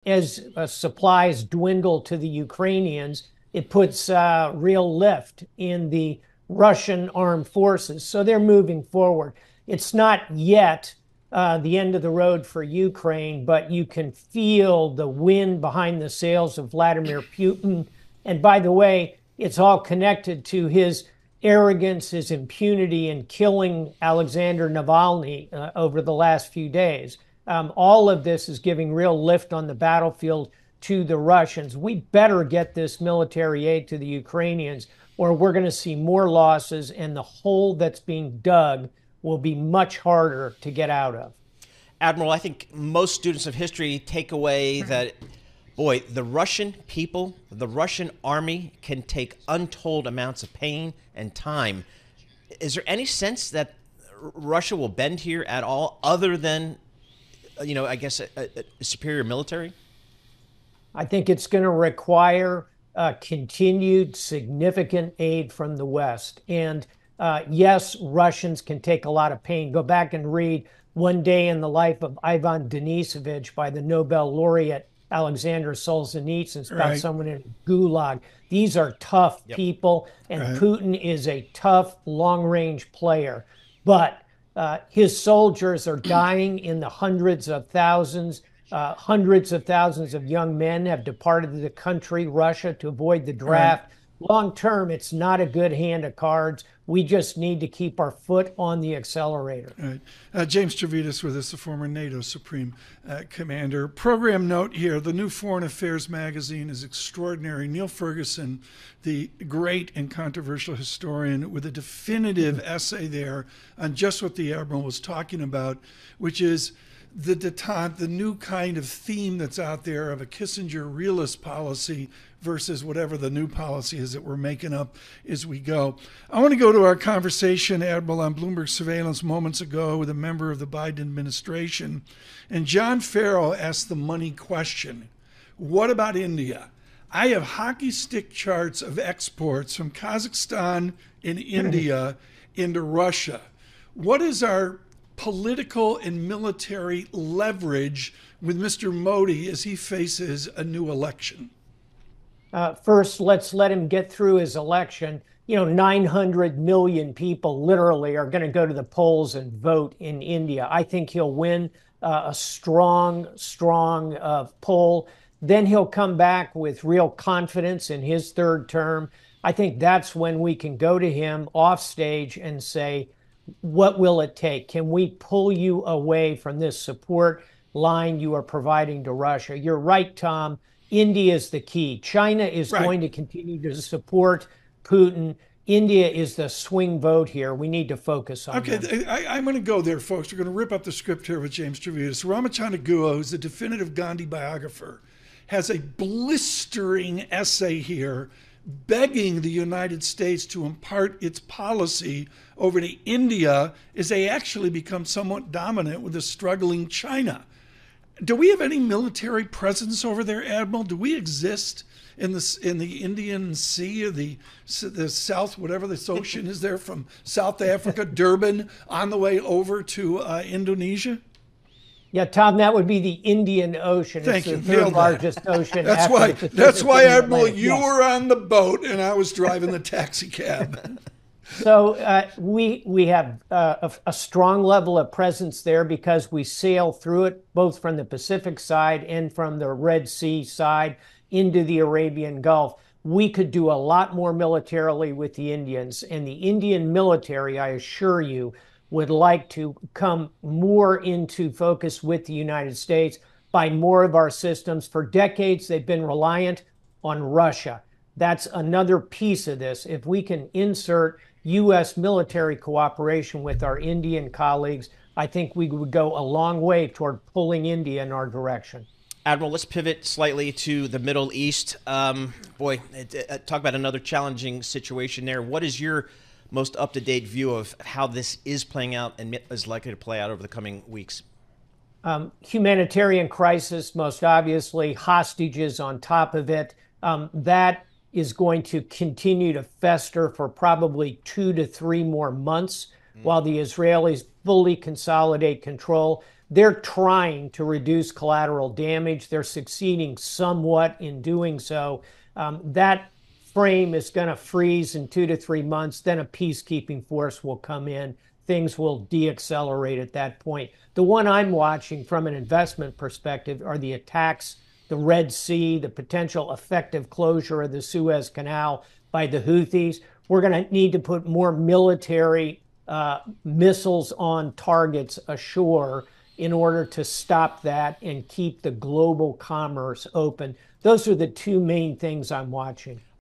as supplies dwindle to the Ukrainians, it puts real lift in the Russian armed forces. So they're moving forward. It's not yet the end of the road for Ukraine, but you can feel the wind behind the sails of Vladimir Putin. And by the way, it's all connected to his arrogance, his impunity in killing Alexander Navalny over the last few days. All of this is giving real lift on the battlefield to the Russians. We better get this military aid to the Ukrainians, or we're going to see more losses, and the hole that's being dug will be much harder to get out of. Admiral, I think most students of history take away that, boy, the Russian people, the Russian army can take untold amounts of pain and time. Is there any sense that Russia will bend here at all, other than, I guess, a superior military? I think it's going to require continued significant aid from the West. And yes, Russians can take a lot of pain. Go back and read One Day in the Life of Ivan Denisovich by the Nobel laureate Alexander Solzhenitsyn. It's about someone in a gulag. These are tough people, and Putin is a tough, long-range player. But his soldiers are dying in the hundreds of thousands. Hundreds of thousands of young men have departed the country, Russia, to avoid the draft. Long term, it's not a good hand of cards. We just need to keep our foot on the accelerator. James Stavridis with us, the former NATO Supreme Commander. Program note here, the new Foreign Affairs magazine is extraordinary. Neil Ferguson, the great and controversial historian, with a definitive essay there on just what the Admiral was talking about, which is the detente, the new kind of theme that's out there of a Kissinger realist policy versus whatever the new policy is that we're making up as we go. I want to go to our conversation, Admiral, on Bloomberg Surveillance moments ago with a member of the Biden administration. And John Farrell asked the money question. What about India? I have hockey stick charts of exports from Kazakhstan and India into Russia. What is our political and military leverage with Mr. Modi as he faces a new election? First, let's let him get through his election. 900 million people literally are going to go to the polls and vote in India. I think he'll win a strong poll. Then he'll come back with real confidence in his third term. I think that's when we can go to him off stage and say, what will it take? Can we pull you away from this support line you are providing to Russia? You're right, Tom. India is the key. China is going to continue to support Putin. India is the swing vote here. We need to focus on them. I'm going to go there, folks. We're going to rip up the script here with James Stavridis. Ramachandra Guha, who's the definitive Gandhi biographer, has a blistering essay here begging the United States to impart its policy over to India as they actually become somewhat dominant with a struggling China. Do we have any military presence over there, Admiral? Do we exist in the Indian Sea or the South, whatever this ocean is there, from South Africa, Durban, on the way over to Indonesia? Yeah, Tom, that would be the Indian Ocean. Thank you. It's the third largest ocean. That's why, Admiral, you were on the boat and I was driving the taxi cab. So we have a strong level of presence there because we sail through it, both from the Pacific side and from the Red Sea side into the Arabian Gulf. We could do a lot more militarily with the Indians, and the Indian military, I assure you, would like to come more into focus with the United States, buy more of our systems. For decades, they've been reliant on Russia. That's another piece of this. If we can insert U.S. military cooperation with our Indian colleagues, I think we would go a long way toward pulling India in our direction. Admiral, let's pivot slightly to the Middle East. Talk about another challenging situation there. What is your most up-to-date view of how this is playing out and is likely to play out over the coming weeks? Humanitarian crisis, most obviously, hostages on top of it. That is going to continue to fester for probably 2 to 3 more months while the Israelis fully consolidate control. they're trying to reduce collateral damage. They're succeeding somewhat in doing so. That frame is going to freeze in 2 to 3 months. Then a peacekeeping force will come in. Things will deaccelerate at that point. The one I'm watching from an investment perspective are the attacks, the Red Sea, the potential effective closure of the Suez Canal by the Houthis. We're going to need to put more military missiles on targets ashore in order to stop that and keep the global commerce open. Those are the two main things I'm watching.